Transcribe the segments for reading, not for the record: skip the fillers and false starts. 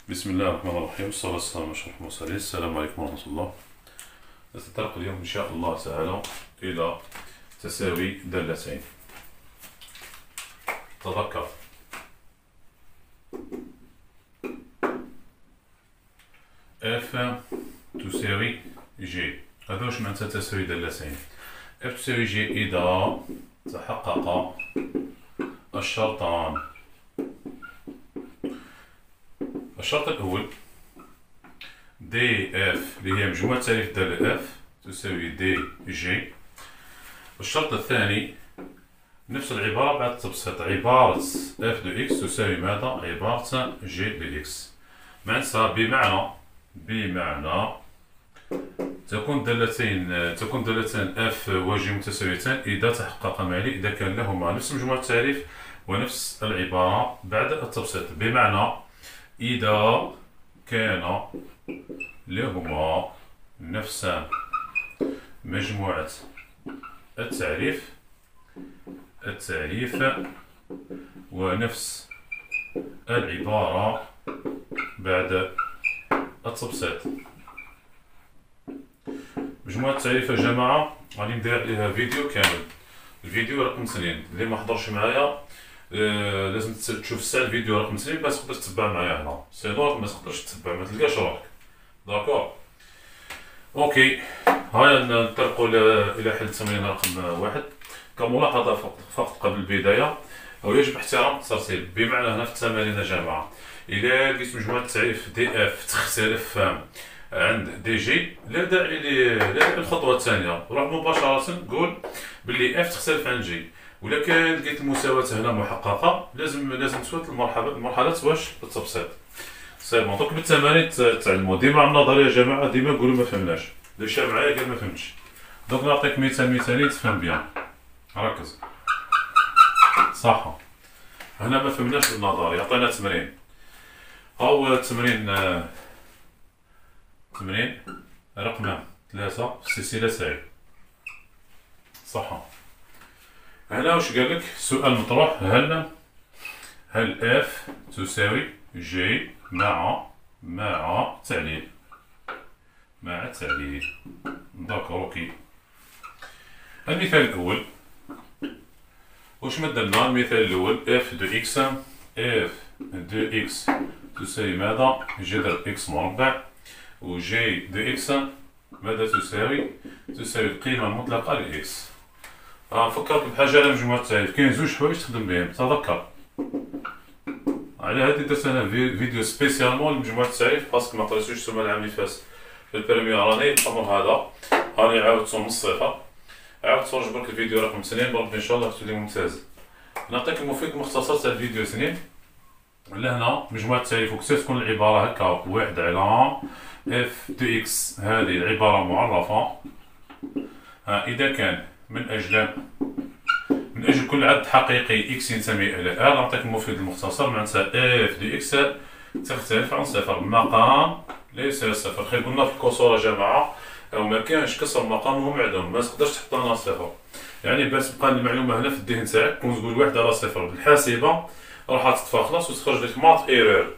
بسم الله الرحمن الرحيم، والصلاة والسلام على أشرف المرسلين. السلام عليكم ورحمة الله. نتطرق اليوم إن شاء الله تعالى إلى تساوي دالتين. تذكر F تساوي G. هذا واش معناتها تساوي دالتين؟ F تساوي G إذا تحقق الشرطان. الشرط الأول دي اف اللي هي مجموعة تعريف دالة اف تساوي دي جي. والشرط الثاني نفس العبارة بعد التبسيط، عبارة اف دو اكس تساوي ماذا؟ عبارة جي دو اكس. معناتها بمعنى تكون دالتين اف وجي متساويتان إذا تحقق معي إذا كان لهما نفس مجموعة التعريف ونفس العبارة بعد التبسيط. بمعنى إذا كان لهما نفس مجموعة التعريف ونفس العبارة بعد التبسيط. مجموعة التعريف يا جماعة غادي ندير عليها فيديو كامل، الفيديو رقم 2. اللي ما حضرش معايا لازم تشوف الساعة الفيديو رقم 2 باش تقدر تتبع معايا هنا، سينو ما تقدرش تتبع، ما تلقاش روحك. داكور اوكي. هيا ننطلقوا الى حل التمرين رقم 1. كملاحظة فقط قبل البداية، أو يجب احترام الترتيب. بمعنى هنا في التمارين يا جماعة إلا لقيت مجموعة التعريف دي اف تختلف عند دي جي، لا داعي للخطوة الثانية، روح مباشرة قول باللي اف تختلف عن جي. ولا كان لقيت المساواة هنا محققة لازم تفوت المرحلة واش بالتبسيط. سي بون. دوك بالتمارين تعلموا ديما على النظرية يا جماعة، ديما نقولوا ما فهمناش، اللي شاب معايا قال ما فهمتش. دوك نعطيك مثالين تفهم بيان، ركز صح. هنا ما فهمناش بالنظرية، عطينا تمرين. هاو تمرين رقم 3 في سلسلة سعيد صح. هنا واش قال لك؟ سؤال مطروح، هل اف تساوي جي مع تعليل. داكور اوكي. المثال الأول واش مدلنا؟ المثال الأول اف دو اكس تساوي ماذا؟ جذر اكس مربع، و جي دو اكس ماذا تساوي القيمة المطلقة لاكس. فكرت بحاجة على مجموعة التعريف، كاين زوج حوايج تخدم بهم، تذكر. على هادي درت انا فيديو سبيسيالمون لمجموعة التعريف باسكو ما قريتوش السومة العام اللي فات في البريمير راني الأمر هذا، راني عاودتو من الصفر، عاودتو نجبرك الفيديو رقم 2 بربي ان شاء الله تولي ممتاز. نعطيك المفيد مختصر تاع الفيديو 2. لهنا مجموعة التعريف وكتاب تكون العبارة هكا، واحد على اف دو اكس، هذه العبارة معرفة. إذا كان من أجل كل عدد حقيقي اكس ينتمي إلى ال. نعطيك المفيد المختصر، معناتها اف دو اكس تختلف عن صفر، مقام ليس صفر. خير قلنا في الكسور يا جماعة، أو ما كانش كسر مقام هو معدوم، ما تقدرش تحط لنا صفر. يعني باش تبقى المعلومة هنا في الذهن تاعك، كون تقول واحد على صفر بالحاسبة راح تطفى خلاص وتخرج لك مات ايرور.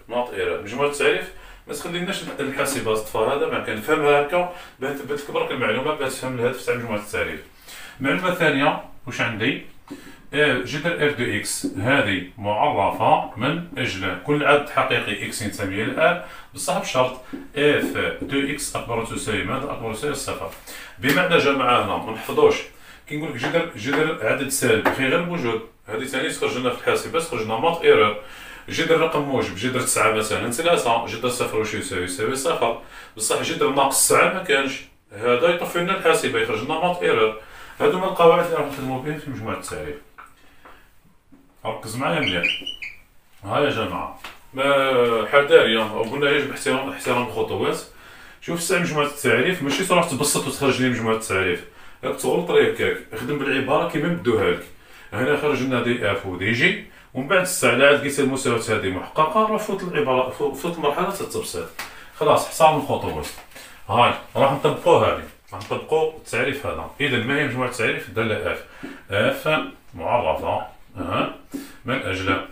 مجموعة التعريف ما تخليناش الحاسبة تطفى، هذا ما كان نفهمها هكا باش تثبت برك المعلومة باش تفهم الهدف تاع مجموعة التعريف. المعلومة الثانية واش عندي؟ جذر اف دو اكس هذه معرفة من أجل كل عدد حقيقي اكس ينتمي إلى ال، بصح بشرط اف دو اكس أكبر تساوي ماذا؟ أكبر تساوي صفر. بمعنى جماعة هنا ما نحفظوش كي نقول لك جذر عدد سالب في غير موجود، هذه ثاني تخرج لنا في الحاسبة تخرج لنا مات ايرور. جذر رقم موجب، جذر 9 مثلا 3، جذر صفر واش يساوي صفر، بصح جذر ناقص 9 ما كانش، هذا يطفي لنا الحاسبة يخرج لنا مات ايرور. هادو من القواعد اللي راح نخدمو بهم في مجموعة التعريف. ركز معايا مليح. ها يا جماعة حذارية، أو قلنا يجب احترام الخطوات. شوف ساعة مجموعة التعريف ماشي تروح تبسط وتخرج لي مجموعة التعريف، راك تغلط راه هكاك، خدم بالعبارة كيما بدوها لك. هنا خرج لنا دي اف ودي جي، ومن بعد الساعة لا عاد لقيت المساواة هذه محققة، راه فوت العبارة، فوت مرحلة التبسيط، خلاص احترم الخطوات. هاي راح نطبقو هذه، راح نطبقو التعريف هذا. إذا ما هي مجموعة التعريف؟ دالة اف معرفة من أجل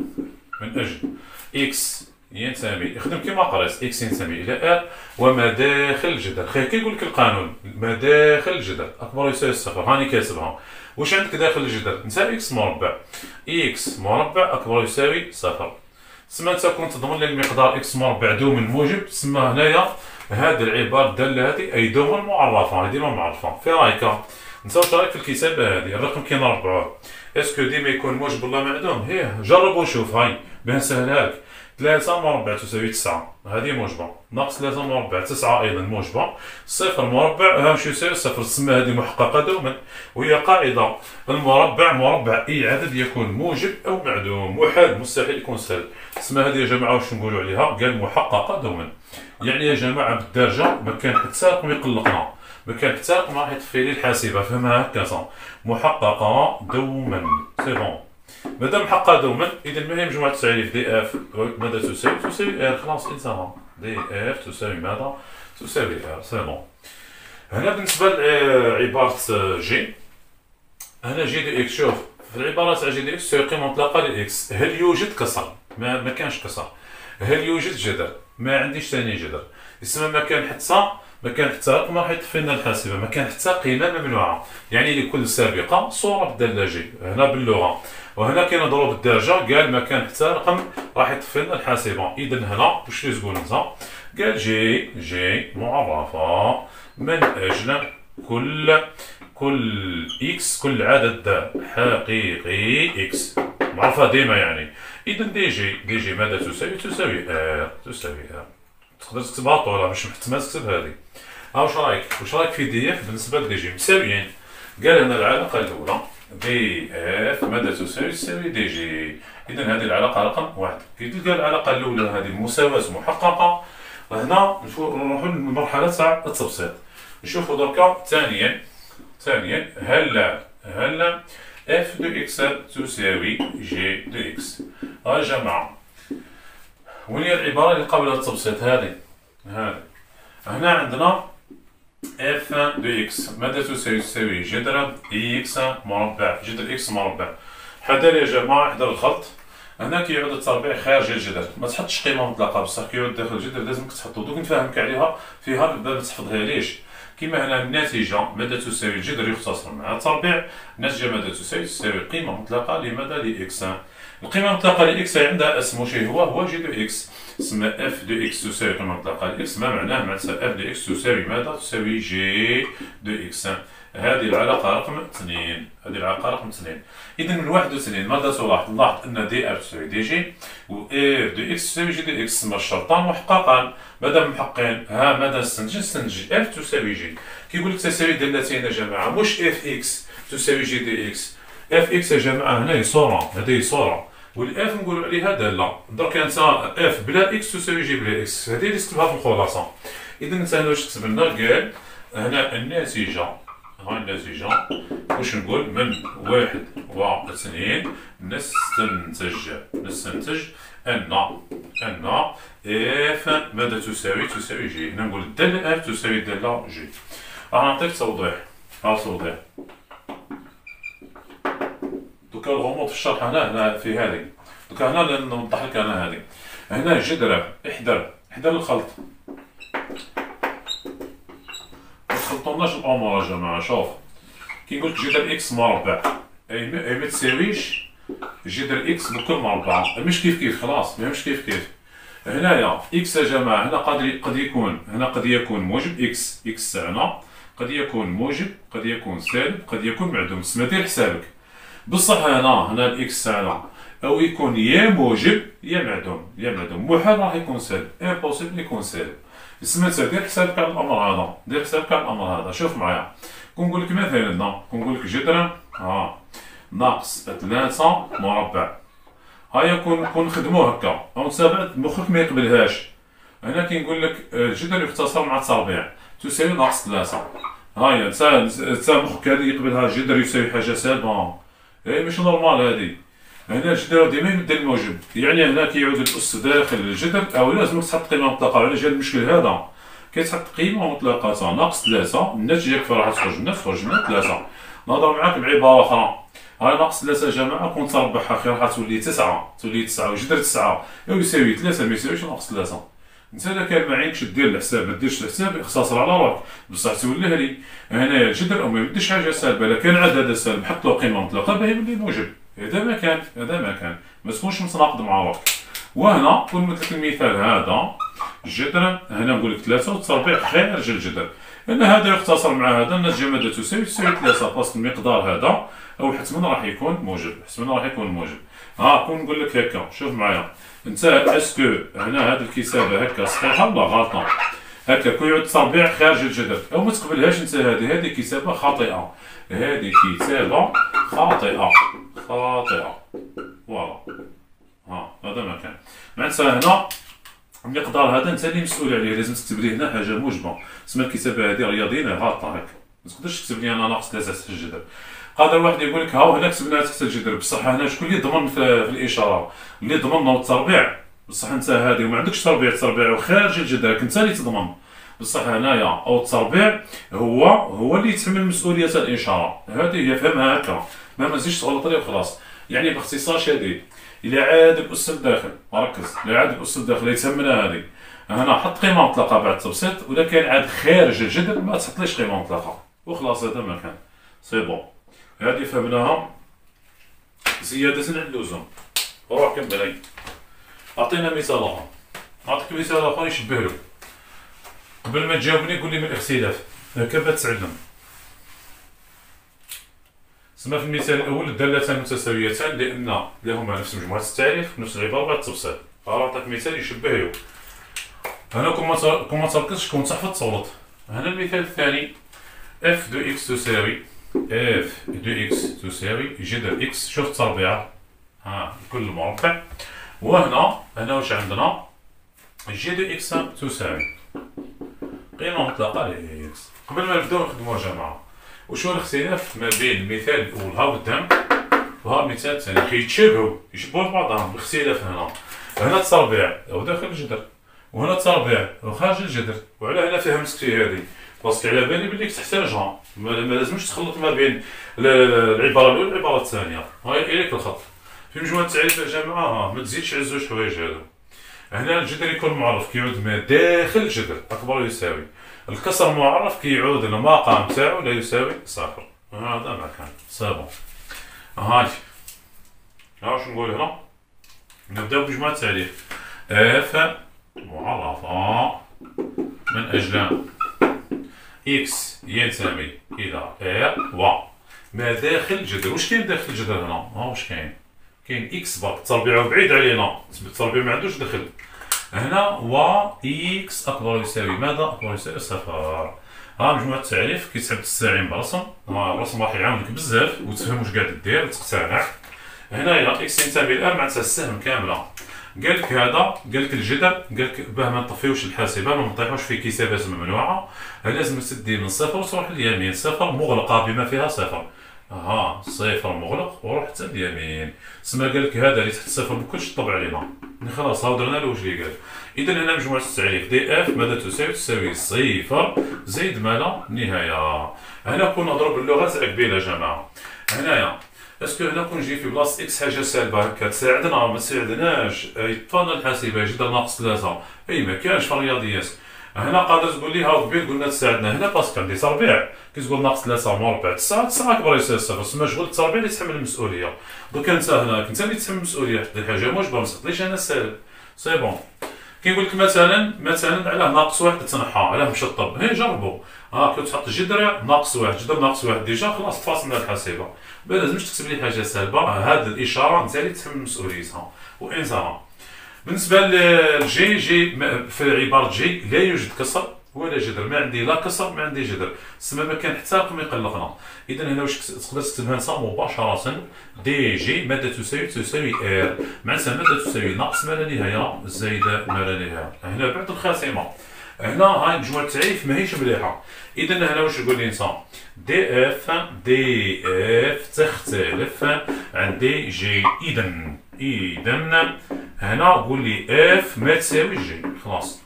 x ينتمي يخدم كيما قريص، اكس ينتمي الى ار ومداخل الجذر. خير كيقول لك القانون مداخل الجذر اكبر يساوي صفر، هاني كاتبها. واش عندك داخل الجذر؟ انت اكس مربع، اكس مربع اكبر يساوي صفر. تسمى انت كنت تضمن لي المقدار اكس مربع دوما موجب، تسمى هنايا هذه العباره الداله هذه اي دوما معرفه، هذه ديما معرفه. في رايك انت واش رايك في الكتابه هذه؟ الرقم كي نربعوه اسكو ديما يكون موجب ولا معدوم؟ هيه جرب وشوف. هاي باه نسهلها لك، 3 مربع تساوي 9، هذه موجبه، ناقص 3 مربع 9 ايضا موجبه، صفر مربع ها واش يساوي صفر، تسمى هذه محققه دوما. وهي قاعده المربع مربع اي عدد يكون موجب او معدوم، وحال مستحيل يكون سالب. تسمى هذه يا جماعه واش نقولوا عليها؟ قال محققه دوما. يعني يا جماعه بالدرجه ما كان حتى رقم يقلقنا، ما كان حتى رقم راح يطفي لي الحاسبه، فهمها هكا محققه دوما. سي بون، مادام محققه دوما اذا ما هي مجموعه التعريف دي اف ماذا تساوي؟ تساوي ار، خلاص انتهى. دي اف تساوي ماذا؟ تساوي ار. سي بون. هنا بالنسبه لعباره جي، هنا جي دي اكس، شوف في العباره تاع جي دي اكس تساوي قيمه مطلقه لاكس. هل يوجد كسر؟ ما كانش كسر. هل يوجد جذر؟ ما عنديش ثاني جذر. يسمى ما كان حتى رقم راح يطفي لنا الحاسبه، ما كان حتى قيمه ممنوعه. يعني لكل سابقه صوره بالداله جي هنا باللغه، وهنا كاين ضروب الدرجه، قال ما كان حتى رقم راح يطفي لنا الحاسبه. اذا هنا واش اللي تقول انت؟ قال جي معرفه من اجل كل اكس، كل عدد حقيقي اكس معرفه ديما يعني. اذا دي جي ماذا تساوي؟ تساوي ار. تقدر تكتبها طوله مش محتمل تكتب هذه. واش رايك في دي اف بالنسبه لدي جي؟ مساويين. قال هنا العلاقه الاولى دي اف ماذا تساوي؟ تساوي دي جي. اذا هذه العلاقه رقم واحد. كي تلقى العلاقه الاولى هذه المساواه محققه، هنا نروحوا للمرحله تاع التبسيط. نشوفوا دركا ثانيا هل اف دو اكس تساوي جي دو اكس. يا جماعه وين هي العباره اللي قبل التبسيط؟ هذه هنا عندنا اف دو اكس ماذا تساوي؟ تساوي جذر اكس مربع، جذر اكس مربع. حذر يا جماعه، حذر الخلط. هنا كيعود التربيع خارج الجذر، ما تحطش قيمه مطلقه بصح كيعود داخل الجذر لازمك تحطو. دوك نفهمك عليها فيها بالباب ما تحفظها ليش. كيما هنا الناتجه ماذا تساوي؟ الجذر يختصر مع التربيع، الناتجه ماذا تساوي؟ تساوي قيمه مطلقه لماذا؟ لاكس. القيمه المطلقه لاكس عندها اسم، وش هو جي دو اكس. تسمى اف دو اكس تساوي قيمه مطلقه لاكس، ما معناه؟ معناتها اف دو اكس تساوي ماذا؟ تساوي جي دو اكس. هذه العلاقه رقم 2. اذا من 1 و 2 ماذا تلاحظ؟ لاحظ ان دي ار تساوي دي جي و اف دو اكس تساوي جي دو اكس. تسمى الشرطان محققان. مادام محققين ماذا نستنتج؟ اف تساوي جي. كيقول لك تساوي دالتين يا جماعه، مش اف اكس تساوي جي دو اكس. اف اكس يا جماعه هنا صوره، هذه صوره، والاف نقولوا عليها داله. درك انت اف بلا اكس تساوي جي بلا اكس، هذه اللي تكتبها في الخلاصه. اذا انت هنا واش كتب لنا؟ قال هنا الناتجه، واش نقول؟ من 1 و 2 نستنتج ان اف ماذا تساوي؟ تساوي جي. هنا نقول الداله اف تساوي الداله جي. راح نعطيك توضيح. دوكا الغموض في الشرح هنا في هذه. دوكا هنا نوضح لك انا هذه. هنا جذر، احذر الخلط، ما تخلطوناش الامور يا جماعه. شوف كيقول لك جذر اكس مربع اي ما تساويش جذر اكس بكل مربع، مش كيف خلاص، مش كيف. هنايا اكس يا جماعه هنا قد يكون موجب اكس تاعنا، قد يكون موجب، قد يكون سالب، قد يكون معدوم. تسمى دير حسابك. بصح هنا الاكس تاعنا او يكون يا موجب يا معدوم، محال راح يكون سالب، امبوسيبل يكون سالب. تسمى دير حسابك على الامر هذا. شوف معايا، كنقول لك مثلا كنقول لك جذر ناقص 3 مربع. هيا كون نخدموه هكا او نتابع مخك ما يقبلهاش. هنا كنقول لك الجذر يختصر مع التربيع تساوي ناقص 3. هيا انت مخك هذه يقبلها الجذر يساوي حاجه سالبه، مش نورمال هذه. هنا الجذر ديما يبدا الموجب، يعني هنا كيعود الاس داخل الجذر، او لازمك تحط قيمه مطلقه. علاش هذا المشكل هذا؟ كتحط قيمه مطلقه ناقص 3، الناتجه كيف راح تخرج لنا 3. نهضر معاك بعباره اخرى، هاي ناقص 3 يا جماعه كون تربحها خير راح تولي 9 وجذر 9 يساوي 3 ما يساويش ناقص 3. انت الا كان ما عينكش دير الحساب ما ديرش الحساب اختصر على روحك بصح تولي لي هنايا الجذر او ما يبداش حاجه سالبه. الا كان عاد هذا سالب حط له قيمه مطلقه باه يولي موجب. هذا ما كان ما تكونش متناقض مع روحك. وهنا كون مثل المثال هذا الجذر هنا نقول لك 3 والتربيع خارج الجذر لان هذا يختصر مع هذا الناتجه ماذا تساوي 3 باسكو المقدار هذا او حتما راح يكون موجب. ها كون نقول لك هكا شوف معايا انت اسكو هنا هذه الكتابه هكا صحيحه ولا غلطه؟ هكا كون يعود التربيع خارج الجذر او ما تقبلهاش انت هذه كتابه خاطئه. فوالا ها هذا ما كان معناتها هنا المقدار هذا انت اللي مسؤول عليه. لازم تكتب لي هنا حاجه موجبه تسمى الكتابه هذه رياضيه غلطه هكا ما تقدرش تكتب لي انا ناقص 3 تحت الجذر. قادر واحد يقول لك هاو هنا كتبناها تحت الجذر بصح هنا شكون اللي ضمن في الاشاره اللي ضمن التربيع بصح انت هذه وما عندكش تربيع وخارج الجذر انت اللي تضمن بصح هنايا او التربيع هو اللي يتحمل مسؤوليه الاشاره. هذه هي فهمها هكا ما تزيدش تغلط لي وخلاص. يعني باختصار شديد الى عاد الاس الداخل ركز الى عاد الاس الداخل يتهمنا هذه هنا حط قيمه مطلقه بعد التبسيط ولا كان عاد خارج الجذر ما تحطليش قيمه مطلقه وخلاص. هذا ما كان سي بون. هذه فهمناها زياده عن اللزوم. روح كمل. اعطينا مثال اخر. نعطيك مثال اخر يشبه له. قبل ما تجاوبني قول لي من الاختلاف هكا بتعلم. سما في المثال الاول الدالتان متساويتان لان لهما نفس مجموعه التعريف ونفس العباره بعد التبسيط. نعطيك مثال يشبه له. هنا كون ما تركزش كون تحفظ تغلط. هنا المثال الثاني اف دو اكس تساوي جذر اكس شوف التربيع كل مربع. وهنا واش عندنا جي دو اكس تساوي قيمه مطلقه ل اكس. قبل ما نبداو نخدموا يا جماعه وشو الاختلاف ما بين المثال الاول ها قدام وها المثال الثاني كيتشابهوا يشبهوا بعضهم. الاختلاف هنا التربيع او داخل الجذر وهنا التربيع وخارج الجذر. وعلى هنا فهمتك هذه باسكو على بالي بلي تحتاجها ما لازمش تخلط ما بين العباره الاولى والعباره الثانيه. هاي اليك الخط في مجموعه التعريف يا جماعه ما تزيدش على زوج حوايج هذو. هنا الجذر يكون معرف كيعود ما داخل الجذر اكبر يساوي الكسر معرف كيعود المقام تاعو لا يساوي صفر. هذا ما كان صافي. هاي واش نقول هنا نبداو بمجموعه التعريف اف معرفه من اجل اكس ينتمي الى و ما داخل الجذر. واش كاين داخل الجذر هنا؟ واش كاين اكس برك التربيع بعيد علينا التربيع ما عندوش دخل. هنا و اكس اكبر يساوي ماذا؟ اكبر يساوي صفر. مجموعة التعريف كيتحب تستعين برسم. الرسم راح يعاونك بزاف وتفهم واش قاعد دير وتقتنع. هنايا اكس ينتمي الان معناتها السهم كامله. قال لك هذا قال لك الجذر قال لك باه ما نطفيوش الحاسبه ما نطيحوش في كتابات ممنوعه لازم تدي من صفر وتروح لليمين. صفر مغلقه بما فيها صفر. صفر مغلق وروح حتى اليمين. تسمى قال لك هذا اللي تحت صفر مكنتش طبع علينا خلاص ها درنا له واش اللي قال. اذا هنا مجموعه التعريف دي اف ماذا تساوي صفر زائد ما لا نهايه. هنا كون نهضروا باللغه تاع قبيله يا جماعه. هنايا اسكو هنا كون نجي في بلاصه اكس حاجه سالبه هكا تساعدنا ما تساعدناش يطفانا الحاسبه جذر ناقص 3 اي ما كانش في الرياضيات. هنا قادر تقول لي ها قبيل قلنا تساعدنا هنا باسكو عندي تربيع كي تقول ناقص 3 مربع 9 اكبر يساوي صفر تسمى شغل التربيع اللي يتحمل المسؤوليه. دوك انت هنا انت اللي تحمل المسؤوليه حتى الحاجه موجبه ما تقدريش انا سالب سي بون. كيقول لك مثلا علاه ناقص 1 تنحى علاه مشطب هي جربوا كي تحط جذر ناقص 1 جذر ناقص 1 ديجا خلاص تفاصلنا الحاسبه ما لازمش تكتب لي حاجه سالبه. هذه الاشاره انت اللي تحمل مسؤوليتها وانسان. بالنسبه للجي في عباره جي لا يوجد كسر ولا جذر ما عندي لا كسر ما عندي جذر تسمى ما كان حتى رقم يقلقنا. اذا هنا واش تقدر تكتبها انت مباشره دي جي ماذا تساوي ار معناتها ماذا تساوي ناقص ما لا نهايه زائد ما لا نهايه. هنا بعد الخاتمه هنا هاي مجموعه التعريف ماهيش مليحه. اذا هنا واش يقول لي انت دي اف تختلف عن دي جي. اذا هنا قول لي اف ما تساوي جي خلاص.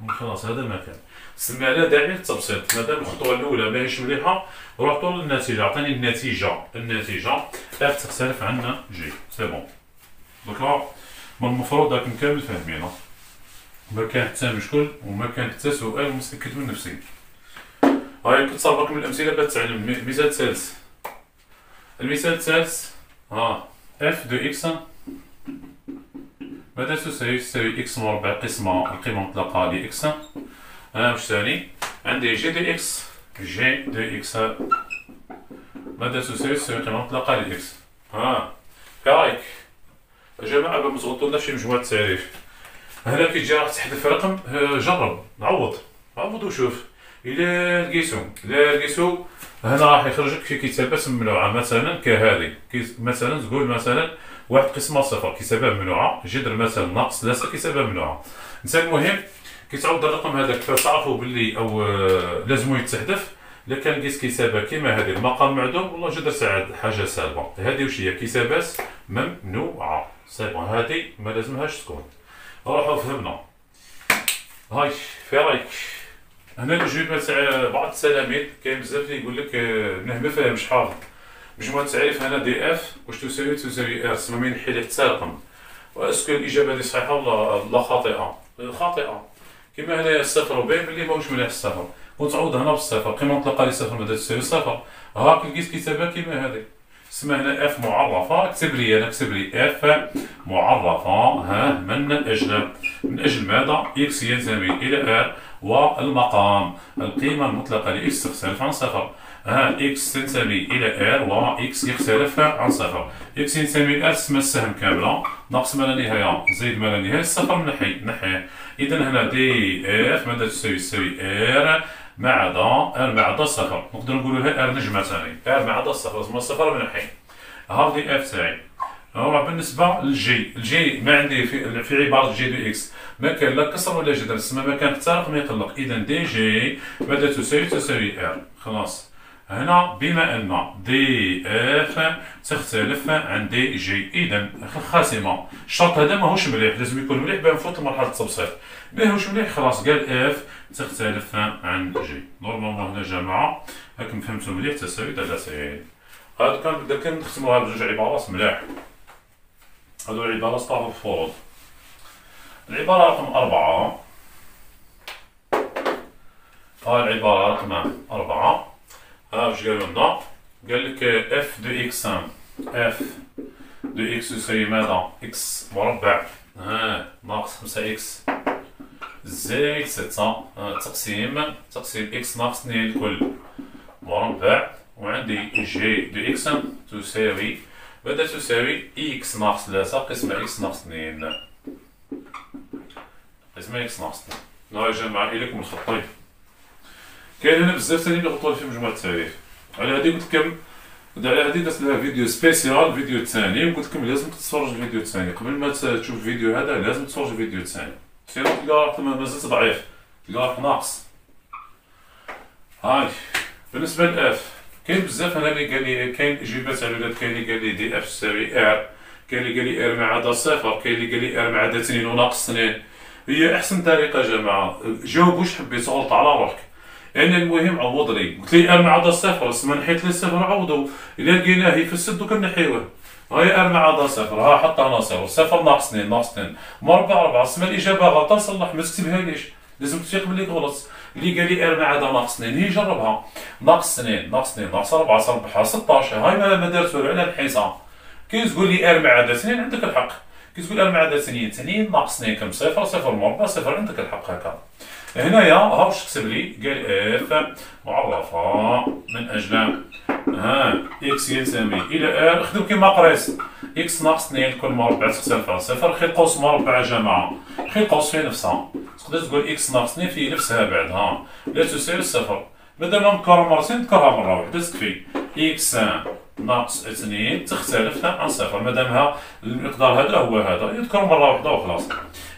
خلاص هذا مكان سمي على داعي للتبسيط. مادام الخطوه الاولى ماهيش مليحه روحوا للنتيجه. عطيني النتيجه اف تختلف عن جي. سي بون دوكا من المفروض راكم كامل فاهمينها. ما كان حتى مشكل وما كان حتى سؤال متاكد من نفسي. هاي كنتصرف لكم الامثله باش تعلم. مثال ثالث. المثال الثالث اف دو اكس ماذا تساوي اكس مربع قسمة القيمة المطلقة لاكس. واش ثاني عندي جي دو اكس ماذا تساوي القيمة المطلقة لاكس. كرايك يا جماعة باش متغلطوناش في مجموعة التعريف. هنا كي تجي راح تحذف رقم جرب عوض وشوف. إلا لقيتو هنا راح يخرجك في كتابات ممنوعة مثلا كهذه. مثلا تقول مثلا واحد قسمة صفر كتابة ممنوعة، جذر مثلا ناقص 3 كتابة ممنوعة. انت المهم كي تعوض الرقم هذاك فتعرفوا باللي او لازمو يتحذف. الا كان لقيت كتابة كيما هذه المقام معدوم والله جذر ساعد حاجة سالبة. هذه واش هي؟ كتابات ممنوعة. سيبون هذه ما لازمهاش تكون. روحوا فهمنا. هاي في رايك هنا الأجوبة تاع بعض التلاميذ كاين بزاف اللي يقول لك ما فاهمش حافظ. مجموعة التعريف هنا دي اف واش تساوي ار تسمى من نحي حتى رقم. واسكو الإجابة هذه صحيحة ولا خاطئة؟ خاطئة. كيما هنايا الصفر وباين بلي ماهوش مليح الصفر. وتعوض هنا بالصفر قيمة مطلقة لصفر ماذا تساوي صفر. هاك لقيت كتابة كيما هذه. اسمها هنا اف معرفة. اكتب لي اف معرفة من أجل ماذا؟ اكس ينتمي إلى ار والمقام القيمة المطلقة لإكس تختلف عن صفر. إكس تنتمي إلى ار وإكس يختلف عن صفر. إكس ينتمي إلى ار تسمى السهم كاملة ناقص ما لا نهاية زائد ما لا نهاية الصفر نحيه. إذا هنا دي اف ماذا تساوي ار ما عدا الصفر. نقدر نقولوها ار نجمة ثاني. ار ما عدا الصفر تسمى الصفر منحي. دي اف تاعي. بالنسبة للجي ما عندي في عبارة جي دو اكس ما كان لا كسر ولا جذر تسمى ما كان حتى رقم يقلق. إذا دي جي ماذا تساوي ار. خلاص هنا بما أن دي اف تختلف عن دي جي إذا خاسمة. الشرط هذا ماهوش مليح لازم يكون مليح باش نفوت لمرحلة التبسيط. ماهوش مليح خلاص قال اف تختلف عن جي. نورمالمون هنا جماعة راكم فهمتوا مليح تساوي 30. هادو كان نختموها بجوج عبارات ملاح. هادو العبارات طاحوا في الفروض. العبارة رقم 4 العبارة رقم 4 واش قالوا لنا؟ قال لك اف دو اكس يساوي ماذا؟ اكس مربع ناقص 5 اكس زائد 6 تقسيم اكس ناقص 2 الكل مربع. وعندي جي دو اكس تساوي ماذا تساوي اكس ناقص 3 قسمة اكس ناقص 2 قسمة اكس ناقص 2. يا جماعة إليكم الخطين. كاين هنا بزاف ثاني اللي غلطوا في مجموعة التعريف. على هذه قلت لكم على هذه درت لها فيديو سبيسيال الفيديو الثاني وقلت لكم لازم تتفرج الفيديو الثاني قبل ما تشوف الفيديو هذا لازم تتفرج الفيديو الثاني. سينو تلقى رقم مازلت ضعيف تلقى رقم ناقص. بالنسبة للاف كاين بزاف انا اللي قال لي كاين اجابات على ولاد. كاين اللي قال لي دي اف تساوي ار. كاين اللي قال لي ار ما عدا صفر. كاين اللي قال لي ار ما عدا 2 وناقص 2. هي احسن طريقه يا جماعه. جاوب واش حبيت غلط على روحك. انا المهم عوض لي قلت لي ار ما عدا صفر سما نحيت لي صفر عوضو. الا لقيناه يفسد كنحيوه. هاي ار ما عدا صفر حط هنا صفر ناقص 2 مربع 4 سما الاجابه غلطه نصلح ما تكتبهاليش لازم تفيق بلي غلط. اللي قال لي ار ما عدا ناقص 2 هي جربها ناقص 2 ناقص 4 صربحها 16. هاي ما درت والو على نحيتها. كي تقول لي ار ما عدا 2 عندك الحق. كي تقول ار ما عدا 2 ناقص 2 كم صفر مربع صفر عندك الحق. هكا هنايا واش كتب لي قال اف معرفة من اجل اكس ينتمي الى ار. خدم كيما قريت اكس ناقص 2 كل مربع تختلف عن صفر. خير قوس مربع يا جماعة خير قوس فيه نفسها. تقدر تقول اكس ناقص 2 في نفسها بعد لا تساوي صفر. مادام نذكرها مرتين نذكرها مرة واحدة تكفي. اكس ناقص 2 تختلف عن صفر مادامها المقدار هذا هو هذا يذكر مرة واحدة وخلاص.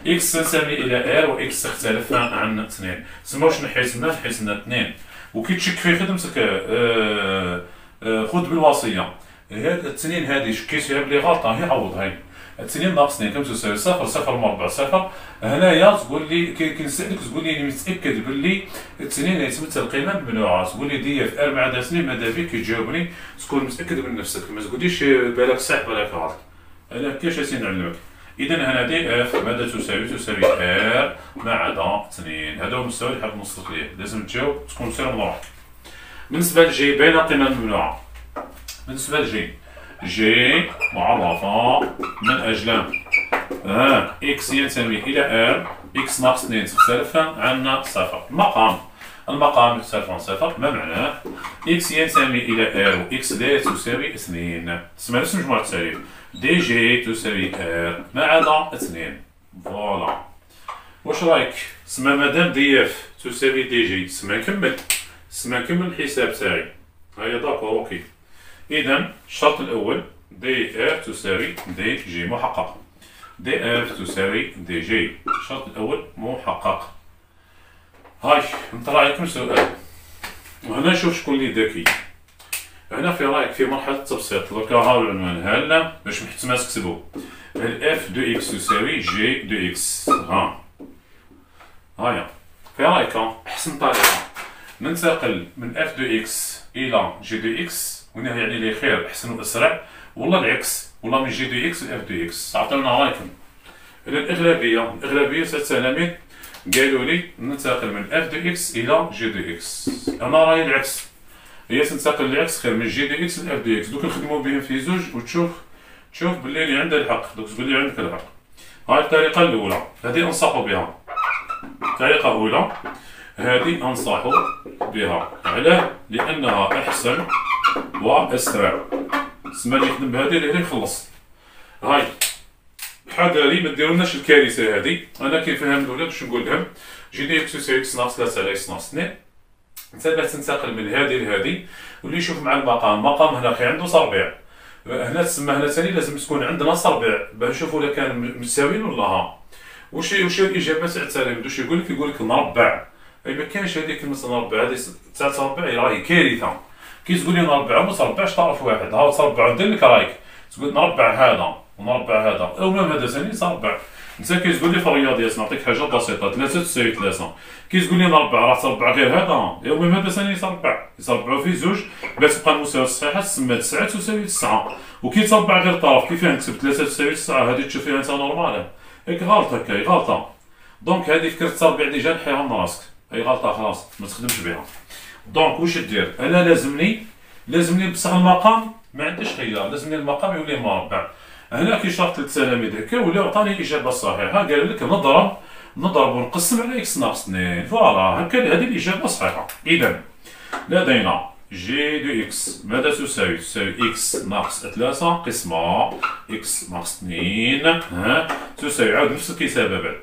اكس تنتمي الى ار واكس تختلف عن 2 تسمى واش نحيت لنا 2 وكي تشك في خدمتك خذ بالوصية. هاد 2 هذه شكيت فيها بلي غلطة هي عوض. هاي 2 ناقص 2 كم تساوي؟ صفر. صفر مربع صفر. هنايا تقول لي كنسالك تقول لي متاكد باللي 2 يتمثل قيمه ممنوعه، تقول لي دي في ار مع د سنين ماذا بك تجاوبني تكون متاكد من نفسك، ما تقوليش بالك صح بالك غلط. انا كاش نعلمك. اذا هنا دي اف ماذا تساوي؟ تساوي ار مع د 2. هذا هو المستوى اللي حاب نوصلك ليه، لازم تجاوب تكون سير مروح. بالنسبه لجي بين قيمه ممنوعه. بالنسبه لجي جي معرفه من اجل اكس ينتمي الى ار، اكس ناقص 2 تختلف عن صفر. المقام يختلف عن صفر، ما معناه؟ اكس ينتمي الى ار و اكس لا تساوي 2. تسمى نفس مجموعة التساليب. دي جي تساوي ار ما عدا 2. فوالا. واش رايك؟ تسمى مادام دي اف تساوي دي جي تسمى نكمل الحساب تاعي. هيا داكور اوكي. اذا الشرط الاول دي اف تساوي دي جي محقق. دي اف تساوي دي جي. الشرط الاول محقق. هاي نطرح عليكم سؤال، وهنا نشوف شكون اللي ذكي. هنا في رايك في مرحله التبسيط. دركا ها العنوان، هل باش محتمل تكتبوا هل اف دو اكس تساوي جي دو اكس. هايا في رايك احسن طريقه ننتقل من اف دو اكس الى جي دو اكس، وهنا يعني لي خير احسن واسرع، ولا العكس، ولا من جي دو اكس ل اف دو اكس. عطيونا رايكم. الاغلبيه التلاميذ قالوا لي ننتقل من اف دو اكس الى جي دو اكس. انا رايي العكس، هي تنتقل للعكس خير، من جي دو اكس ل اف دو اكس. دوك نخدموا بهم في زوج وتشوف باللي اللي عنده الحق، دوك تقول لي عندك الحق. هاي الطريقه الاولى، هذه انصحوا بها. الطريقه الاولى هذه انصح بها. علاه؟ لانها احسن واسرع. تسمى اللي يخدم بهذه اللي يخلص. هاي حذري ما ديرولناش الكارثه هذه. انا كيف فهم الاولاد واش نقول لهم؟ جي دي اكس تساوي اكس ناقص 3 على اكس ناقص 2. انت باش تنتقل من هذه لهذه، واللي يشوف مع المقام هنا خي عنده صربيع. هنا تسمى هنا ثاني لازم تكون عندنا صربيع باش نشوفوا الا كان متساويين ولا ها. واش الاجابه تاع التلاميذ؟ واش يقول لك نربع. اي ما كاينش هذيك كلمه نربع، هذه تاع تربع راهي كارثه. كي تقول لي نربع وما تربعش طرف واحد، ها تربع ودير لك رايك، تقول نربع هذا ونربع هذا، او مام هذا ثاني تربع. انت كي تقول لي في الرياضيات نعطيك حاجه بسيطه 3 تساوي 3، كي تقول لي نربع راه تربع غير هذا، او مام هذا ثاني يتربعوا في زوج باش تبقى المساواه الصحيحه تسمى 9 تساوي 9. وكي تربع غير طرف كيف نكتب 3 تساوي 9، هذه تشوف فيها انت نورمال. هيك غلط، هكا غلطه. دونك هذه فكره التربيع ديجا نحيها من راسك، هي غلطه خلاص ما تخدمش بها. دونك واش دير؟ انا لازمني بصح المقام ما عنديش خيار، لازمني المقام يولي مربع. هنا كي شرحت للتلاميذ هكا ولاو عطاني الاجابه الصحيحه، قال لك نضرب ونقسم على اكس ناقص 2. فوالا هكا هذه الاجابه الصحيحه. اذا لدينا جي دو اكس ماذا تساوي؟ تساوي اكس ناقص 3 قسمة اكس ناقص 2 تساوي عاود نفس الكتابه بعد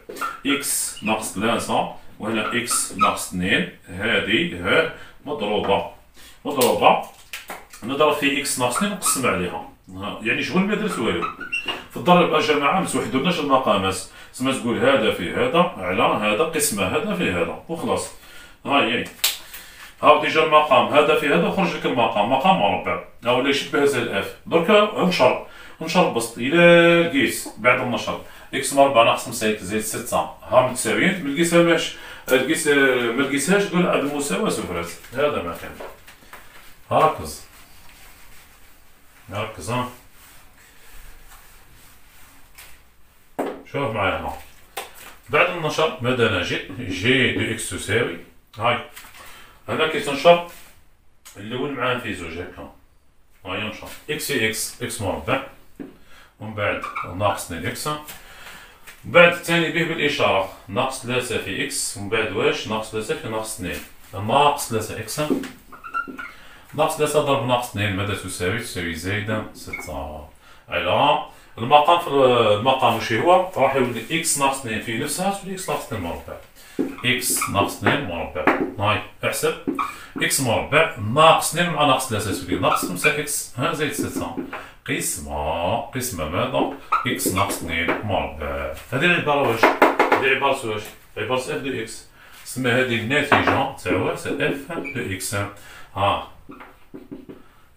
اكس ناقص 3 وهنا اكس ناقص 2. هذه مضروبه نضرب في اكس ناقص 2 نقسم عليها. يعني شغل ما درت والو. في الضرب الجماعه ما توحدوناش المقامات، تسمى تقول هذا في هذا على هذا قسمه هذا في هذا وخلاص. هاي ها ديجا المقام هذا في هذا خرج لك المقام مربع، ها ولا يشبه زي الاف. دركا نشر بسط الى لقيت بعد النشر اكس مربع ناقص 5 اكس زائد 6 ها متساويين. ما لقيتهاش تقول عاد المساواه سفرات. هذا ما كان. ركز ها. شوف معايا هنا بعد النشر ماذا نجد؟ جي دو اكس تساوي هاي هنا كي تنشر الاول معاه في زوج هكا. هاي نشر اكس في اكس مربع ومن بعد ناقص 2 اكس، من بعد الثاني به بالاشاره ناقص 3 في اكس، ومن بعد واش ناقص 3 في ناقص 2 ناقص 3 اكس ناقص 3 ضرب ناقص 2 ماذا تساوي زائد 6 على المقام. في المقام واش هو؟ راح يولي اكس ناقص 2 في نفسها تولي اكس ناقص 2 مربع. اكس ناقص 2 مربع هاي احسب اكس مربع ناقص 2 مع ناقص 3 تولي ناقص 5 اكس زائد 6 قسمة ماذا؟ اكس ناقص 2 مربع. هذه العبارة واش؟ هذه عبارة واش؟ عبارة اف دو اكس. تسمى هذه الناتجة تاع واش؟ اف دو اكس.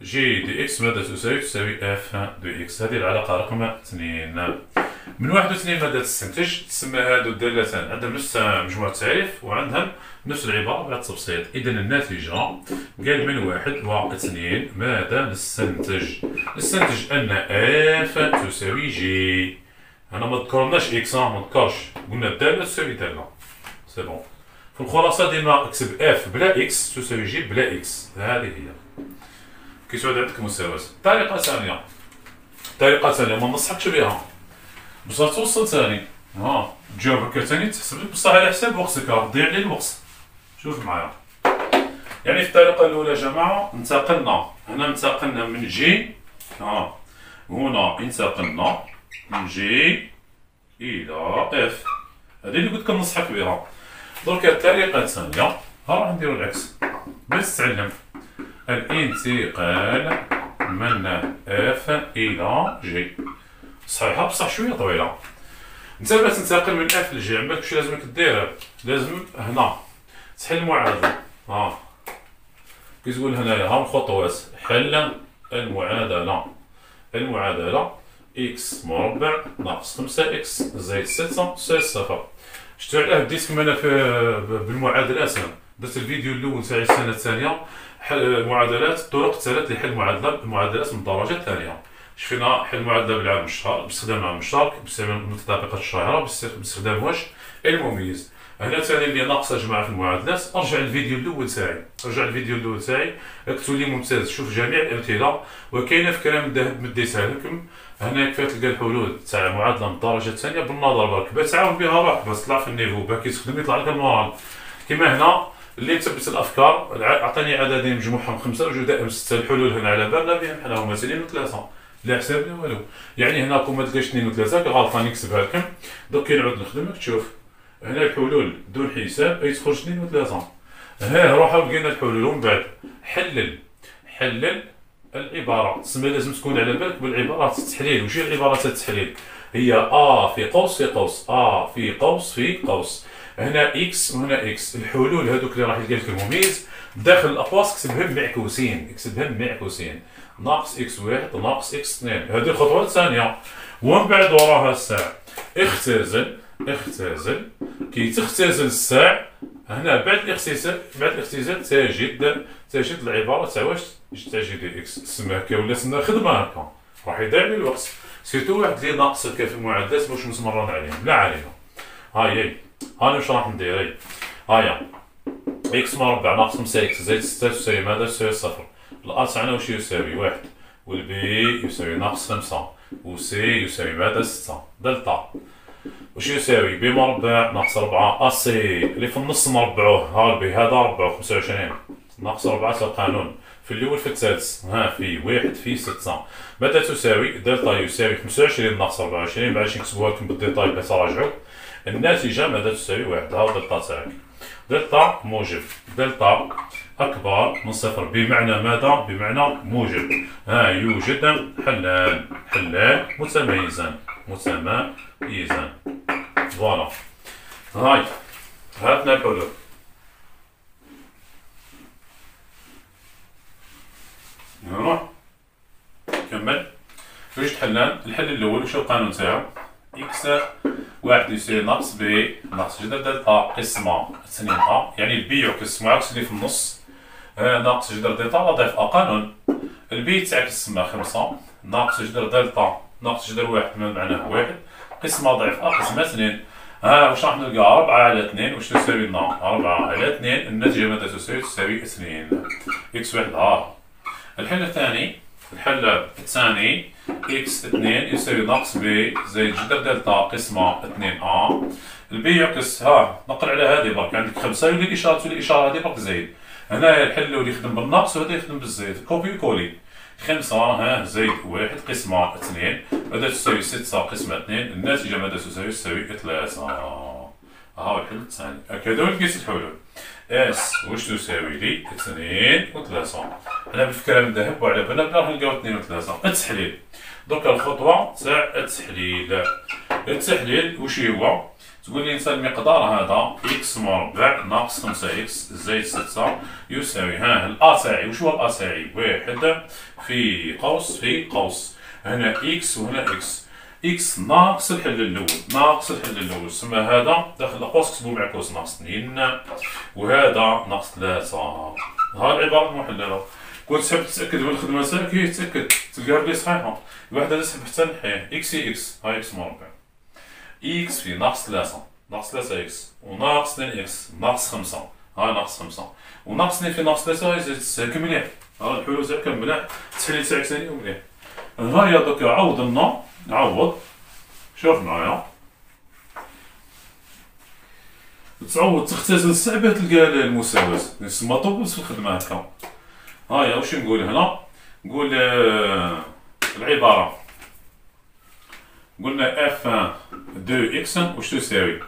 جي دي اكس ماذا تساوي اف دو اكس. هذه العلاقة رقم 2. من 1 و 2 ماذا تستنتج؟ تسمى هادو الدالتان عندهم نفس مجموعة التعريف وعندهم نفس العبارة بعد التبسيط. إذا الناتجة قال من 1 و 2 ماذا نستنتج؟ نستنتج أن اف تساوي جي. أنا ما ذكرناش اكس، ما نذكرش، قلنا الدالة تساوي دالة. سي بون. في الخلاصة ديما اكتب اف بلا اكس تساوي جي بلا اكس. هذه هي. كيتعود عندك مساواة. طريقة ثانية ما ننصحكش بها بصح توصل ثاني. تجاوب هكا ثاني تحسب لك بصح على حساب وقتك، راه ضيع لي الوقت. شوف معايا. يعني في الطريقة الأولى يا جماعة انتقلنا من جي، هنا انتقلنا من جي إلى اف. هذه اللي قلت لك ننصحك بها. درك الطريقة الثانية راح نديرو العكس باش تتعلم. الانتقال من اف الى جي صحيحه بصح شويه طويله. انت باش تنتقل من اف لجي عمرك واش لازمك دير؟ لازم هنا تحل المعادله. كتقول هنايا ها الخطوات. حل المعادله اكس مربع ناقص 5 اكس زائد 6 تساوي 0. شفتوا علاه بديت كما انا بالمعادلات. درت الفيديو الاول تاعي السنه الثانيه المعادلات، الطرق الثلاث لحل المعادلات من الدرجه الثانيه. شفنا حل المعادله بالعام الشهر باستخدام العام المشترك، باستخدام المتطابقات الشهيره، باستخدام واش المميز. هنا ثاني اللي ناقص يا جماعه في المعادلات ارجع للفيديو الاول تاعي، اكتب لي ممتاز، شوف جميع الامثله. وكاينه فكره من الذهب مديتها لكم هنا كيف تلقى الحلول تاع المعادله من الدرجه الثانيه بالنظر برك باش تعاون بها روحك باش تطلع في النيفو باش كيتخدم يطلع لك المورال. كيما هنا اللي مثبت الافكار عطاني عددين مجموعهم 5 وجدائهم 6. الحلول هنا على بالنا بهم حنا هما 2 و3 لا حساب لا والو. يعني هنا كون ما تلقاش 2 و3 غلطان نكتبها لكم. دوك كي نعود نخدمك تشوف هنا الحلول بدون حساب اي تخرج 2 و3. روحوا لقينا الحلول ومن بعد حلل العباره. تسمى لازم تكون على بالك بالعبارات التحليل. وش هي العبارات التحليل؟ هي في قوس في قوس هنا اكس وهنا اكس. الحلول هذوك اللي راح يلقى لك المميز داخل الاقواس اكتبهم معكوسين. ناقص اكس 1 ناقص اكس 2. هذه الخطوه الثانيه. ومن بعد وراها الساع. اختزل كي تختزل الساع. هنا بعد الاختزال تجد العباره تاع واش تاع جي دي اكس. تسمى هكا ولات لنا خدمه هكا راح يضيع لي الوقت. سيرتو واحد اللي ناقص هكا في المعادلات باش نتمرن عليهم لا عليهم. هاي واش راح ندير. هايا اكس مربع ناقص 5 اكس زائد 6 تساوي ماذا؟ تساوي 0. الأ تاعنا واش يساوي 1 والبي يساوي ناقص 5 وسي يساوي ماذا؟ 6. دلتا واش يساوي؟ بي مربع ناقص 4 اسي اللي في النص نربعوه. ها البي هذا ربعو 25 ناقص 4 القانون في الاول في الثالث. في 1 في 6 ماذا تساوي؟ دلتا يساوي 25 ناقص 24. باش نكتبوها لكم بالديتاي باش تراجعوا. الناتجه ماذا تساوي؟ 1. ها دلتا تاعك. دلتا موجب. دلتا أكبر من 0 بمعنى ماذا؟ بمعنى موجب. يوجد حلان متميزان. فوالا. هاي هاتنا الحلول. نروح كمل. واش تحلان؟ الحل الأول وش القانون تاعو؟ إكس 1 يساوي ناقص بي ناقص جذر دلتا قسمة 2 أ. يعني البي يعكس معاكس اللي في النص. ناقص جذر دلتا ضعف أ قانون. البي تاعك تسمى 5 ناقص جذر دلتا ناقص جذر 1 معناه 1 قسمة ضعف أ قسمة 2. واش راح نلقى؟ 4 على 2 واش تساوي لنا؟ 4 على 2. النتيجة ماذا تساوي؟ تساوي 2. إكس 1 الحل الثاني إكس 2 يساوي ناقص بي زائد جذر دلتا قسمة 2 أ. البي يعكس نقل على هذه برك عندك 5 يولي الإشارة هذه برك زايد. هنايا الحل اللي يخدم بالناقص وهذا يخدم بالزايد. كوبي كولي 5 زائد 1 قسمة 2 ماذا تساوي 6 قسمة 2. الناتجة ماذا تساوي؟ تساوي 3. ها الحل الثاني. هكذا لقيت الحلول. اس واش تساوي لي 2 و3. حنا بالفكره من الذهب وعلى بالنا بلا نلقاو 2 و3. التحليل. دوكا الخطوه تاع التحليل واش هو؟ تقول لي نسى المقدار هذا إكس مربع ناقص 5 إكس زائد 6 يساوي الأ تاعي. وش هو الأ تاعي؟ واحد في قوس في قوس، هنا إكس وهنا إكس. إكس ناقص الحل الأول، ناقص الحل الأول، تسمى هذا داخل القوس كتبو معكوس ناقص 2 وهذا ناقص 3. ها العبارة المحللة. كنت تحب تتأكد من الخدمة تاعك، هي تأكد تلقاها بلي صحيحة. واحد هذا تحب حتى نحيه، إكس هي إكس، هاي إكس مربع. إكس في ناقص 3 ناقص 3 إكس وناقص 2 إكس ناقص 5، ها ناقص 5 وناقص 2 في ناقص 3 زائد 6. هاك مليح، ها الحلول تاعك مليح، التحليل تاعك ثاني مليح. هاهي دوكا عوض لنا، عوض شوف معايا، تعوض تختزل الصعبة تلقى المساواة، يسمى طوبس في الخدمة هكا. هايا واش نقول هنا؟ نقول العبارة قلنا اف 2 اكس واش تساوي؟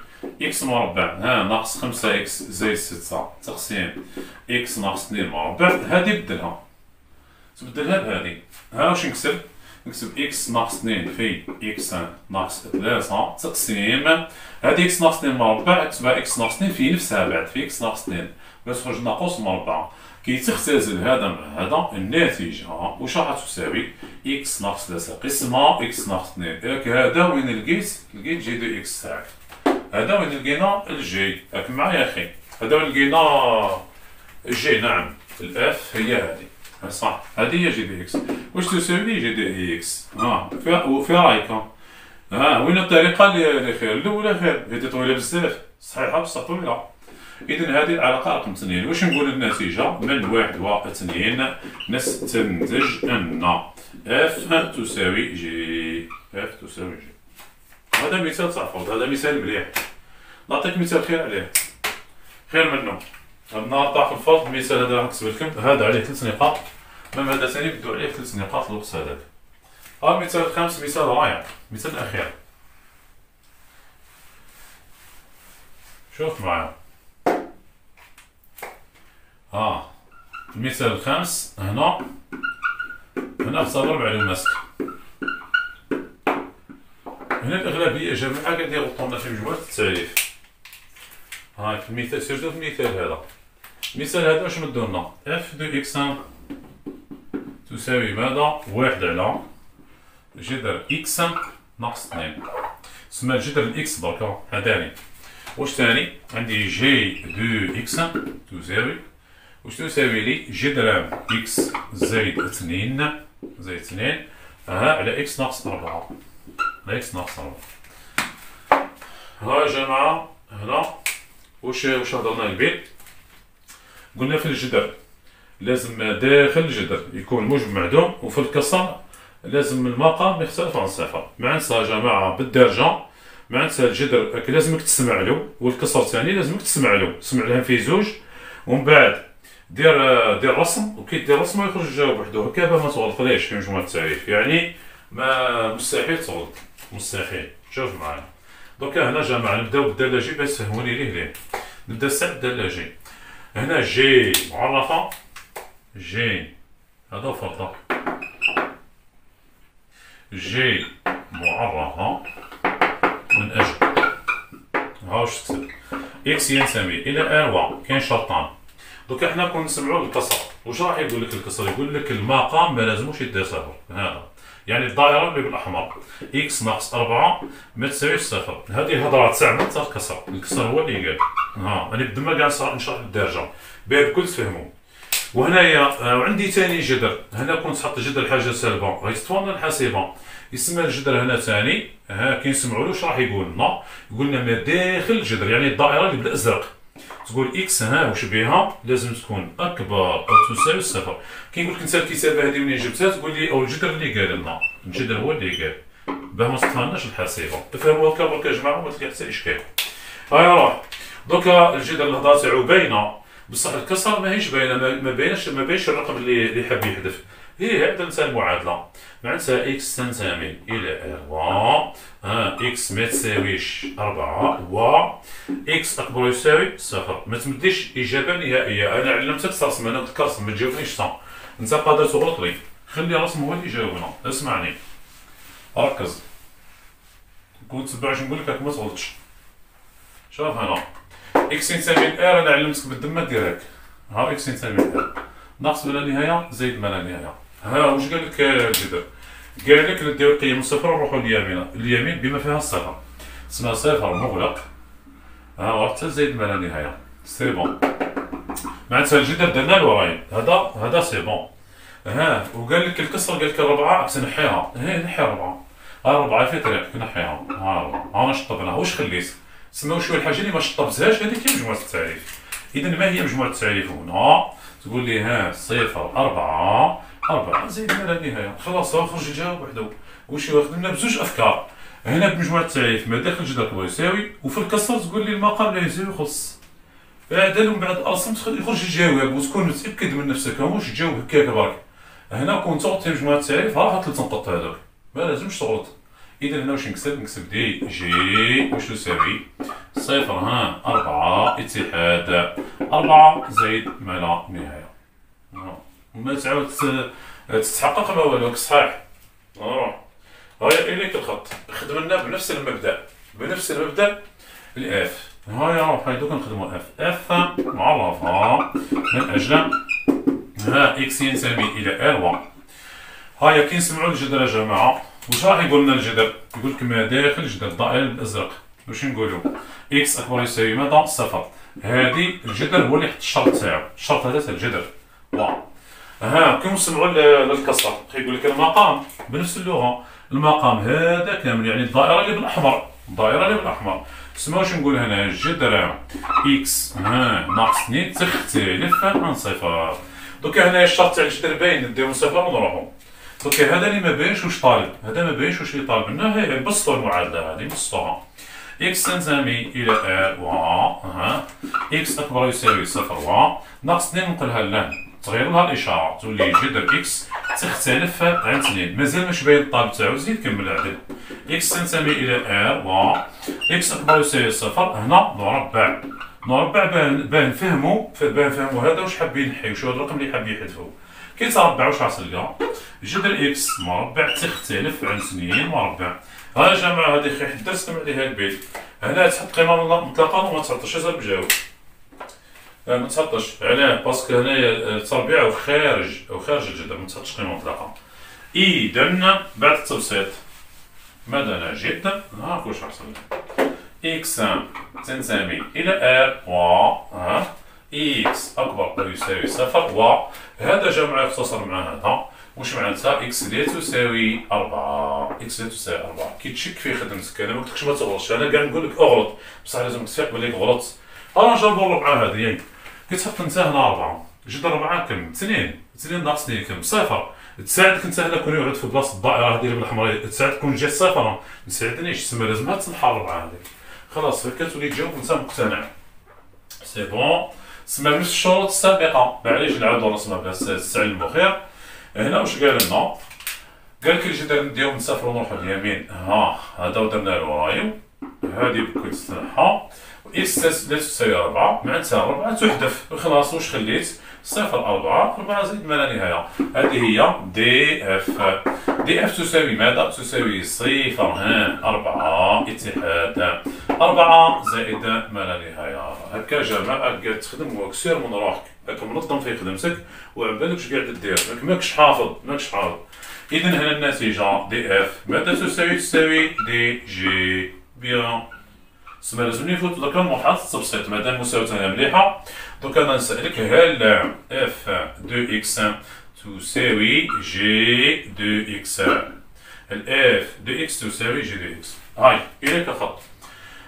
اكس مربع ناقص 5 اكس زائد 6 تقسيم اكس ناقص 2 مربع. هادي بدلها، تبدلها بهادي. واش نكتب؟ نكتب اكس ناقص 2 في اكس ناقص 3 تقسيم هادي اكس ناقص 2 مربع، كتبها اكس ناقص 2 في نفسها بعد في اكس ناقص 2 باش تخرج ناقص مربع. كي تختزل هذا مع هذا الناتجة واش راح تساوي؟ اكس ناقص 3 قسمة اكس ناقص 2. ياك هذا وين لقيت جي دو اكس تاعك، هذا وين لقينا الجي، راك معايا اخي؟ هذا وين لقينا الجي، نعم الاف هي هذه صح، هذه هي جي دي اكس. واش تساوي جي دي اكس؟ في رايك وين الطريقة اللي خير؟ الأولى خير، هذه طويلة بزاف، صحيحة بصح طويلة. إذن هذه العلاقة رقم 2. واش نقول النتيجة؟ من 1 و 2 نستنتج أن اف تساوي جي، اف تساوي جي. هذا مثال تاع فرض، هذا مثال مليح، نعطيك مثال خير عليه، خير منه. النهار تاع في الفرض المثال هذا راح نكتب لكم، هذا عليه 3 نقاط، مام هذا ثاني بدو عليه 3 نقاط الوقت هذاك. المثال الخامس مثال رائع، مثال الأخير. شوف معايا، المثال الخامس هنا اختبر معلومات. هنا الأغلبية جماعة قاعد يغلطونا في مجموعة التعريف. في المثال سيرتو في المثال هذا، المثال هذا واش مدو لنا؟ اف دو اكس تساوي ماذا؟ 1 على جذر اكس ناقص 2. تسمى جذر الاكس دركا هذاني. واش ثاني؟ عندي جي دو اكس تساوي واش تساوي لي؟ جذر اكس زائد 2 على اكس ناقص 4 على اكس ناقص 4. يا جماعة هنا واش هضرنا البيت؟ قلنا في الجذر لازم داخل الجذر يكون موجب معدوم، وفي الكسر لازم المقام يختلف عن صفر. معناتها يا جماعة بالدرجة، معناتها الجذر لازمك تسمع له، والكسر الثاني لازمك تسمع له، تسمع لهم في زوج، ومن بعد دير رسم، وكي دير رسم يخرج الجواب وحده. هكا ما تغلطليش في مجموعة التعريف، يعني ما مستحيل تغلط، مستحيل. شوف معايا دوكا هنا جماعة نبداو بالدلاجي باش تسهوني ليه. نبدا الساعة بالدلاجي. هنا جي معرفة، جي هذا فرضا، جي معرفة من أجل واش تكتب؟ إكس ينتمي إلى أروا. كاين شرطان، دوكا حنا كون نسمعو الكسر. واش راح يقول لك الكسر؟ يقول لك المقام ما لازموش يدير صفر. هذا يعني الدائرة اللي بالأحمر إكس ناقص 4 ما تساويش صفر. هذه الهضرة تاع تاع الكسر، الكسر هو اللي قال. أنا بدما كاع نشرح الدرجة باه الكل تفهمو. وهنايا وعندي ثاني جذر، هنا كنت تحط جذر حاجة سالبة غيتطوى الحاسبة، يسمى الجذر هنا ثاني. كي نسمعوا له واش راح يقول لنا؟ يقول لنا ما داخل الجذر، يعني الدائرة اللي بالأزرق. تقول اكس واش بها؟ لازم تكون اكبر او تساوي صفر. كي نقول لك انت الكتابه هذه منين جبتها؟ تقول لي او الجذر اللي قال لنا، الجذر هو اللي قال، باه ما تفهمناش الحاسبه. تفهموا هكا برك يا جماعه وما تلقى حتى اشكال. روح دوكا الجذر الهضره تاعو باينه، بصح الكسر ماهيش باينه، ما باينش الرقم اللي حاب يحذف. هي هذا نتاع المعادله، معناتها اكس تنتمي الى 4 اكس ما تساويش 4 و اكس اكبر يساوي صفر. ما تمديش اجابه نهائيه. انا علمتك ترسم، انا قلت لك رسم، ما تجاوبنيش صح. انت قادر تغلط لي، خلي رسم هو اللي يجاوبنا. اسمعني ركز، كون تتبع واش نقول لك راك ما تغلطش. شوف هنا اكس يساوي ار، انا علمتك بالدمه ديريكت. ها اكس يساوي ار ناقص ما لا نهايه زائد ما لا نهايه. ها واش قال لك الجدر؟ قال لك نديو القيم الصفر ونروحو اليمين بما فيها الصفر، اسمها صفر مغلق ها حتى زائد ما لا نهايه. سي بون، معناتها الجدر درنا الوراين، هذا سي بون. ها وقال لك الكسر، قال لك الربعه راك تنحيها، ها نحي الربعه، ها الربعه في طريقك نحيها، ها الربعه ها شطبناها. واش خليت؟ تسمى شويه الحاجه اللي ما شطبتهاش، هذيك هي مجموعه التعريف. اذا ما هي مجموعه التعريف هنا؟ تقول لي ها صفر 4 زائد ما لا نهايه. خلاص هو خرج الجواب وحده. واش خدمنا بزوج افكار. هنا بمجموعه التعريف ما داخل الجدر كبر يساوي، وفي الكسر تقول لي المقام لا يساوي خص. بعد من بعد رسمت يخرج الجواب وتكون متاكد من نفسك، ماهوش تجاوب هكاك برك. هنا كون تغلط في مجموعه التعريف ها 3 نقط هذوك، ما لازمش تغلط. اذا هنا واش نكتب دي جي واش تساوي صفر ها 4 اتحاد 4 زائد ما لا نهايه. ما تعاود تتحقق ما والو صحيح. نروح هيا اليك الخط، خدمنا بنفس المبدا الاف. هيا روح دوك نخدمو اف معرفه من اجل ها اكس ينتمي الى ار. هيا كي نسمعوا الجدر يا جماعه واش راح يقول لنا الجدر؟ يقول لك ما داخل الجدر الدائره بالازرق. واش نقولوا؟ اكس اكبر يساوي ماذا؟ صفر. هادي الجدر هو اللي حط الشرط تاعو، الشرط هذا تاع الجدر. ها كي نسمعوا للكسر يقول لك المقام بنفس اللغه، المقام هذا كامل يعني الدائره اللي بالاحمر، تسمى واش نقول هنا؟ الجدر اكس ها ناقص 2 تختلف عن صفر. دوكا هنايا الشرط تاع الجدر باين، نديرو صفر ونروحو. دوكا هذا اللي ما باينش واش طالب، هذا ما باينش واش اللي طالب لنا. هي بسطوا المعادله هذه، بسطوها. اكس تنتمي الى ار و ها اكس اكبر يساوي صفر و ناقص 2 نقلها لهنا، تغير لها الاشاره تولي جدر اكس تختلف عن 2. مازال مش باين الطالب تاعو، زيد كمل عدل. اكس تنتمي الى ار و اكس اكبر يساوي صفر. هنا نربع بان فهموا هذا واش حاب ينحي، وشو هذا الرقم اللي حاب يحذفو. كي تربع واش غتلقى؟ جدر اكس مربع تختلف عن 2 مربع. ها يا جماعه هذه خي درستم عليها البيت. هنا تحط قيمه مطلقه وما تحطش، ازال بجاوب. ما تحطش علاه؟ باسكو هنايا التربيع خارج الجدر، ما تحطش قيمه مطلقه. اذا بعد التبسيط ماذا نجد؟ هاك واش حصل. اكس تنتمي الى ار و اكس اكبر او يساوي صفر، وهذا جمع يختصر مع هذا. واش معناتها؟ اكس لا تساوي 4. كي تشك في خدمتك انا ما قلتلكش ما تغلطش، انا كاع نقول لك اغلط، بصح لازم تفيق بلي غلطت. نجربو الربعه هذه ياك. كي تحط انت هنا 4 جدر 4 كم؟ 2 ناقص 2 كم؟ صفر. تساعدك انت هنا كون يقعد في بلاصه الدائره هذه اللي بالاحمر، تساعدك كون جات صفر ما تساعدنيش، تسمى لازمها تنحى الربعه هذه. خلاص هكا تولي تجاوب وانت مقتنع. سي بون، تسمى بنفس الشروط السابقه. معليش نعاودو نرسمها بلا تستعلمو خير. هنا واش قال لنا؟ قال لك الجدر نديو من صفر ونروحو اليمين، هذا ودرنا له ورايو، هذه بكل تنحى. اكس لا تساوي 4 معناتها 4 تحذف. خلاص واش خليت؟ صفر 4 زائد ما لا نهايه. هذه هي دي اف تساوي ماذا؟ تساوي صفر 4 اتحاد 4 زائد ما لا نهايه. هكا جماعه قاعد تخدم وكسير من روحك، هكا منظم في خدمتك وعبالك واش قاعد دير، ماكش حافظ. اذا هنا النتيجه دي اف ماذا تساوي دي جي. بيان، تسمى لازم نفوت دوكا لمرحله التبسيط مادام مساواتنا مليحه. دوكا انا نسالك هل اف دو اكس تساوي جي دو اكس؟ هل اف دو اكس تساوي جي دو اكس؟ هاي اليك الخط.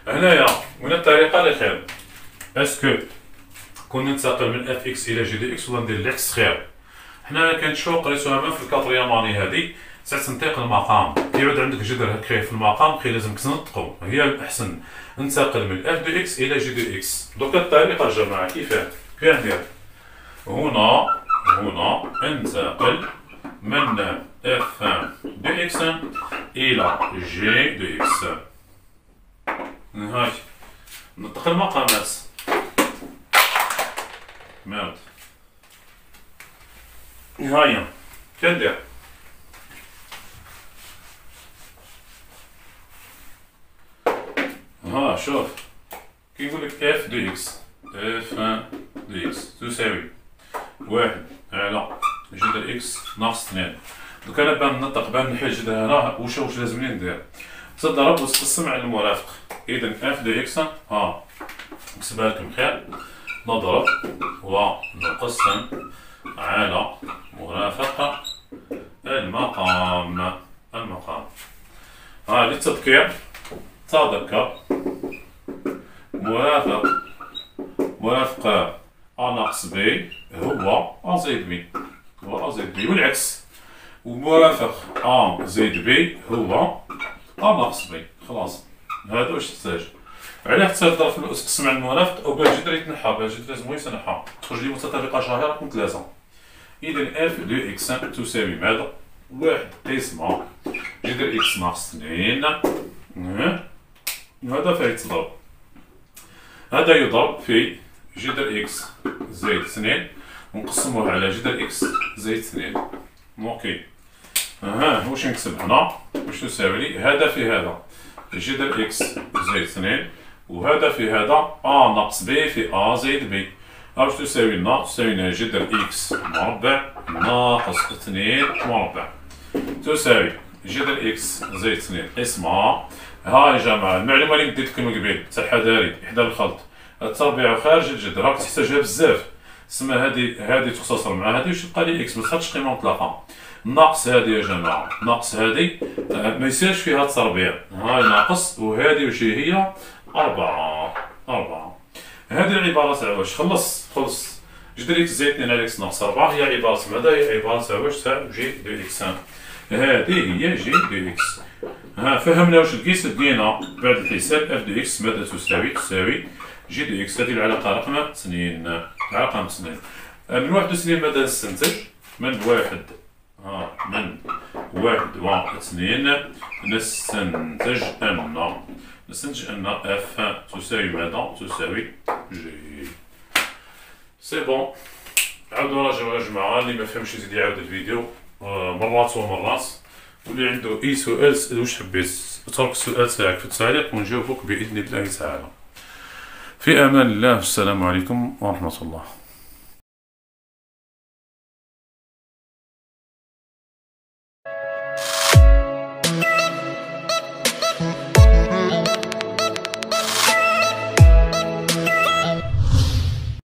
هنايا من الطريقه اللي خير، اسكو كون ننتقل من اف اكس الى جي دو اكس ولا ندير العكس خير؟ حنا كنشوفو قريتوها من في الكاتريام اني هادي تاع تنطيق المقام. كي يعود عندك جدر هكا في المقام لازمك تنطقو، هي الاحسن. ننتقل من اف دو اكس الى جي دو اكس. دوكا الطريقه يا جماعه كيفاه ندير؟ هنا انتقل من اف دو اكس الى جي دو اكس. هاي نطق المقامات. مالت هايا كندير؟ شوف كيقول لك اف دو اكس، اف دو اكس تساوي 1 على جذر اكس ناقص 2. دوك انا بان ننطق بان نحل هنا واش لازمني ندير؟ تضرب وتقسم على المرافق. اذا اف دو اكس نكتبها لكم خير، نضرب ونقسم على مرافق المقام. للتذكير تذكر مرافق أ ناقص بي هو أ زائد بي، والعكس، ومرافق أ زائد بي هو أ ناقص بي. خلاص هذا واش تحتاج. علاه حتى تضرب في الأس تقسم على المرافق، وباه الجذر يتنحى، باه الجذر لازم يتنحى تخرج لي متطابقة شهيرة كنت لازم. إذا اف دو اكس تساوي ماذا؟ 1 قسمة جذر اكس ناقص 2. هذا فيه يتضرب، هذا يضرب في جذر اكس زائد 2 ونقسموه على جذر اكس زائد 2. اوكي. واش نكتب هنا؟ واش تساوي لي؟ هذا في هذا جذر اكس زائد 2، وهذا في هذا ا ناقص بي في ا زائد بي. واش تساوي لنا؟ تساوي لنا جذر اكس مربع ناقص 2 مربع تساوي جذر اكس زائد 2 قسمة. ها يا جماعة المعلومة اللي ديت لكم قبيل تاع الحذاري إحدى الخلط، التربيع خارج الجذر راك تحتاجها بزاف. تسمى هادي تختصر مع هادي واش تبقى لي اكس، متحطش قيمة مطلقة. ناقص هادي يا جماعة، ناقص هادي ما يصيرش فيها التربيع. هاي ناقص وهادي واش هي 4. هادي العبارة تاع واش خلص جذر اكس زائد 2 على اكس ناقص 4 هي عبارة ماذا؟ هي عبارة تاع واش؟ تاع جي دو اكس. هذه هي جي دو اكس. فهمنا واش لقيت؟ لقينا بعد الحساب اف دو اكس ماذا تساوي جي دو اكس. هذه العلاقة رقم 2. العلاقة 2 من 21 ماذا نستنتج؟ من واحد و 2 نستنتج أن اف تساوي ماذا؟ تساوي جي. سي بون. عاودو راجعو يا جماعة، اللي ما فهمش يزيد يعاود الفيديو مرات ومرات، واللي عنده أي سؤال سأل واش حبيت، اترك السؤال تاعك في التعليق ونجاوبك بإذن الله تعالى. في أمان الله، السلام عليكم ورحمة الله.